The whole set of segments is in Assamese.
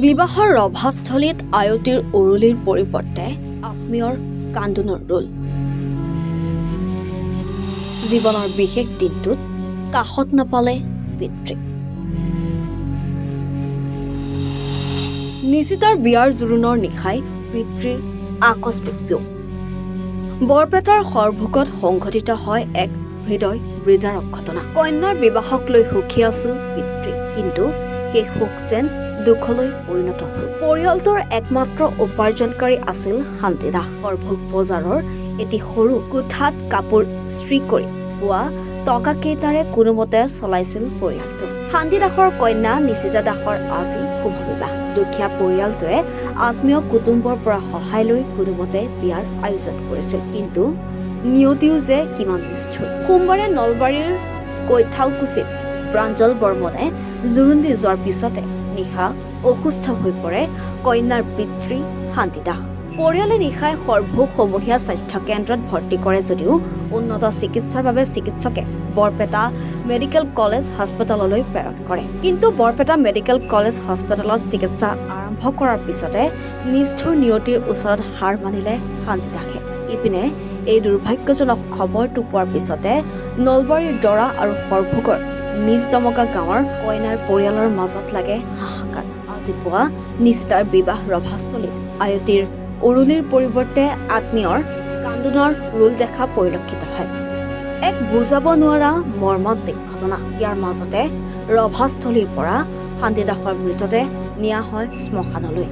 বিবাহৰ ৰভাস্থলীত আয়তীৰ উৰুলিৰ পৰিৱৰ্তে আত্মীয়ৰ কান্দোনৰ ৰোল। জীৱনৰ বিশেষ দিনটোত কাষত নাপালে পিতৃক। নিশিতাৰ বিয়াৰ জোৰোণৰ নিশাই পিতৃৰ আকস্মিক বিয়োগ। বৰপেটাৰ সৰভোগত সংঘটিত হয় এক হৃদয় বিদাৰক ঘটনা। কন্যাৰ বিবাহক লৈ সুখী আছিল পিতৃ, কিন্তু সেই সুখ যেন দুখলৈ পৰিণত হল। পৰিয়ালটোৰ একমাত্ৰ উপাৰ্জনকাৰী আছিল শান্তি দাস। সৰভোগ বজাৰৰ এটি সৰু কোঠাত কাপোৰ ইস্ত্ৰি কৰি পোৱা টকা কেইটাৰে কোনোমতে চলাইছিল পৰিয়ালটো। শান্তি দাসৰ কন্যা নিশিতা দাসৰ আজি শুভ বিবাহ। দুখীয়া পৰিয়ালটোৱে আত্মীয় কুটুম্বৰ পৰা সহায় লৈ কোনোমতে বিয়াৰ আয়োজন কৰিছিল, কিন্তু নিয়তিও যে কিমান নিষ্ঠুৰ। সোমবাৰে নলবাৰীৰ কৈঠালকুছিত প্ৰাঞ্জল বৰ্মনে জোৰোণ দি যোৱাৰ পিছতে নিশা অসুস্থ হৈ পৰে কন্যাৰ পিতৃ শান্তি দাস। পৰিয়ালে নিশাই সৰভোগ সমূহীয়া স্বাস্থ্য কেন্দ্ৰত ভৰ্তি কৰে যদিও উন্নত চিকিৎসাৰ বাবে চিকিৎসকে বৰপেটা মেডিকেল কলেজ হাস্পতাললৈ প্ৰেৰণ কৰে। কিন্তু বৰপেটা মেডিকেল কলেজ হাস্পতালত চিকিৎসা আৰম্ভ কৰাৰ পিছতে নিষ্ঠুৰ নিয়তিৰ ওচৰত হাৰ মানিলে শান্তি দাসে। ইপিনে এই দুৰ্ভাগ্যজনক খবৰটো পোৱাৰ পিছতে নলবাৰীৰ দৰা আৰু সৰভোগৰ নিজ দমকা গাঁৱৰ কইনাৰ পৰিয়ালৰ মাজত লাগে হাহাকাৰ। আজি পুৱা নিশিতাৰ বিবাহ ৰভাস্থলীত আয়তীৰ উৰুলিৰ পৰিৱৰ্তে আত্মীয়ৰ কান্দোনৰ ৰোল দেখা পৰিলক্ষিত হয়। এক বুজাব নোৱাৰা মৰ্মান্তিক ঘটনা। ইয়াৰ মাজতে ৰভাস্থলীৰ পৰা শান্তি দাসৰ মৃতদেহ নিয়া হয় শ্মশানলৈ।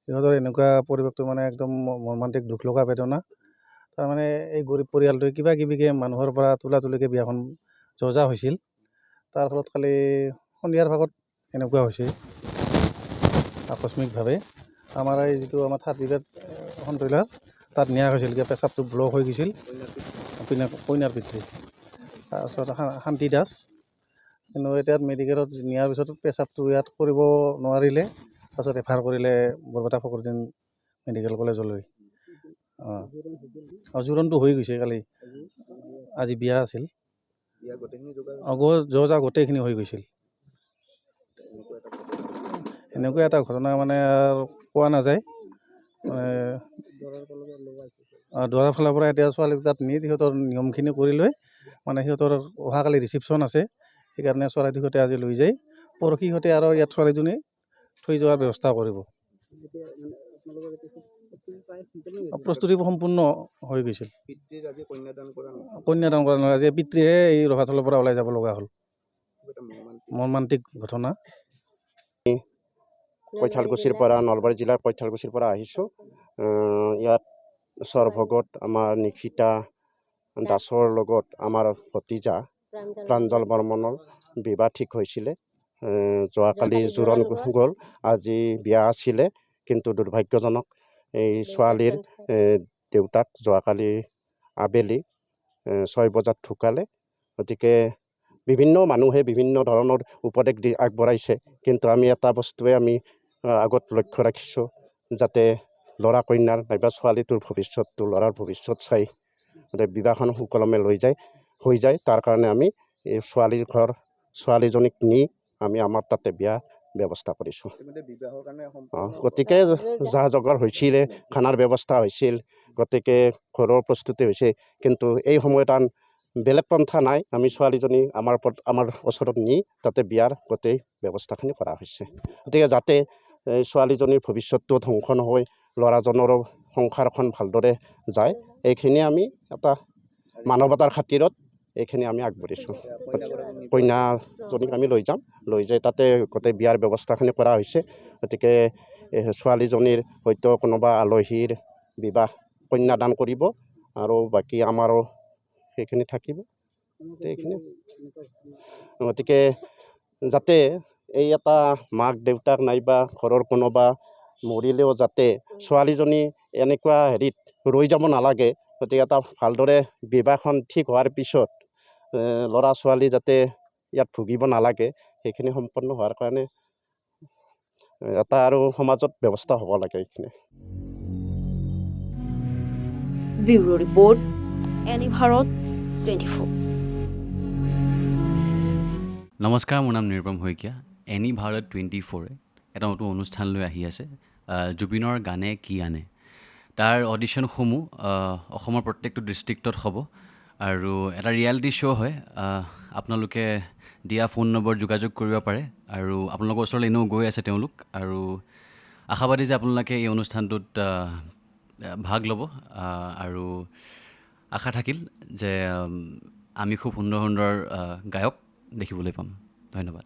ইহঁতৰ এনেকুৱা পৰিৱেশটো মানে একদম মৰ্মান্তিক দুখ লগা বেদনা। তাৰমানে এই গৰীব পৰিয়ালটোৱে কিবা কিবিকে মানুহৰ পৰা তোলাতুলিকৈ বিয়াখন জজা হৈছিল। তাৰ ফলত খালি সন্ধিয়াৰ ভাগত এনেকুৱা হৈছে আকস্মিকভাৱে। আমাৰ এই যিটো আমাৰ থাৰ্ড গ্ৰেড সন্ত্ৰলাৰ তাত নিয়া হৈছিল, পেচাবটো ব্লক হৈ গৈছিল কইনাৰ পিতৃ। তাৰপিছত শান্তি দাস, কিন্তু এতিয়া মেডিকেলত নিয়াৰ পিছত পেচাবটো ইয়াত কৰিব নোৱাৰিলে। তাৰপিছত ৰেফাৰ কৰিলে বৰপেটা ফকৰুদ্দিন মেডিকেল কলেজলৈ। জোৰোণটো হৈ গৈছে কালি, আজি বিয়া আছিল। জজা গোটেইখিনি হৈ গৈছিল। এনেকুৱা এটা ঘটনা মানে কোৱা নাযায়। দৰাৰ ফালৰ পৰা এতিয়া ছোৱালী তাত নি সিহঁতৰ নিয়মখিনি কৰি লৈ মানে সিহঁতৰ অহাকালি ৰিচিপশ্যন আছে, সেইকাৰণে চৰাইদেউতে আজি লৈ যায়। পৰহি সিহঁতে আৰু ইয়াত ছোৱালীজনী থৈ যোৱাৰ ব্যৱস্থা কৰিব। প্ৰস্তুতি সম্পূৰ্ণ হৈ গৈছিল। কন্যাদান কৰা নহয়, আজি পিতৃহে এই ৰভাস্থলৰ পৰা ওলাই যাব লগা হ'ল। মৰ্মান্তিক ঘটনা। কৈঠালকুছিৰ পৰা, নলবাৰী জিলাৰ কৈঠালকুছিৰ পৰা আহিছোঁ। ইয়াত সৰভোগত আমাৰ নিশিতা দাসৰ লগত আমাৰ ভতিজা প্ৰাঞ্জল বৰ্মনৰ বিবাহ ঠিক হৈছিলে। যোৱাকালি জোৰোণ গ'ল, আজি বিয়া আছিলে। কিন্তু দুৰ্ভাগ্যজনক এই ছোৱালীৰ দেউতাক যোৱাকালি আবেলি 6 বজাত ঢুকালে। গতিকে বিভিন্ন মানুহে বিভিন্ন ধৰণৰ উপদেশ আগবঢ়াইছে, কিন্তু আমি এটা বস্তুৱে আমি আগত লক্ষ্য ৰাখিছোঁ, যাতে ল'ৰা কন্যাৰ নাইবা ছোৱালীটোৰ ভৱিষ্যতটো ল'ৰাৰ ভৱিষ্যত চাই যাতে বিবাহখন সুকলমে হৈ যায়। তাৰ কাৰণে আমি এই ছোৱালীজনীক নি আমি আমাৰ তাতে বিয়া ব্যৱস্থা কৰিছোঁ। গতিকে যা জগাৰ হৈছিলে, খানাৰ ব্যৱস্থা হৈছিল, গতিকে ঘৰৰ প্ৰস্তুতি হৈছে। কিন্তু এই সময়ত বেলেগ পন্থা নাই, আমি ছোৱালীজনী আমাৰ ওচৰত নি তাতে বিয়াৰ গোটেই ব্যৱস্থাখিনি কৰা হৈছে। গতিকে যাতে ছোৱালীজনীৰ ভৱিষ্যতটো ধ্বংস নহয়, ল'ৰাজনৰো সংসাৰখন ভালদৰে যায়, এইখিনি আমি এটা মানৱতাৰ খাতিৰত এইখিনি আমি আগবাঢ়িছোঁ। কইনাজনীক আমি লৈ যাম, লৈ যাই তাতে গোটেই বিয়াৰ ব্যৱস্থাখিনি কৰা হৈছে। গতিকে ছোৱালীজনীৰ হয়তো কোনোবা আলহীৰ বিবাহ কন্যাদান কৰিব, আৰু বাকী আমাৰো সেইখিনি থাকিব। এইখিনি গতিকে যাতে এই এটা মাক দেউতাক নাইবা ঘৰৰ কোনোবা মৰিলেও যাতে ছোৱালীজনী এনেকুৱা হেৰিত ৰৈ যাব নালাগে। গতিকে এটা ভালদৰে বিবাহখন ঠিক হোৱাৰ পিছত ল'ৰা ছোৱালী যাতে ইয়াত ভুগিব নালাগে, সেইখিনি সম্পন্ন হোৱাৰ কাৰণে এটা আৰু সমাজত ব্যৱস্থা হ'ব লাগে। এইখিনি ব্যুৰো ৰিপৰ্ট, এনি ভাৰত 24। নমস্কাৰ, মোৰ নাম নিৰুপম শইকীয়া। এনি ভাৰত 24 এটা নতুন অনুষ্ঠান লৈ আহি আছে, জুবিনৰ গানে কি আনে। তাৰ অডিশ্যনসমূহ অসমৰ প্ৰত্যেকটো ডিষ্ট্ৰিক্টত হ'ব আৰু এটা ৰিয়েলিটি শ্ব' হয়। আপোনালোকে দিয়া ফোন নম্বৰ যোগাযোগ কৰিব পাৰে আৰু আপোনালোকৰ ওচৰলৈ এনেও গৈ আছে তেওঁলোক, আৰু আশাবাদী যে আপোনালোকে এই অনুষ্ঠানটোত ভাগ ল'ব, আৰু আশা থাকিল যে আমি খুব সুন্দৰ সুন্দৰ গায়ক দেখিবলৈ পাম। ধন্যবাদ।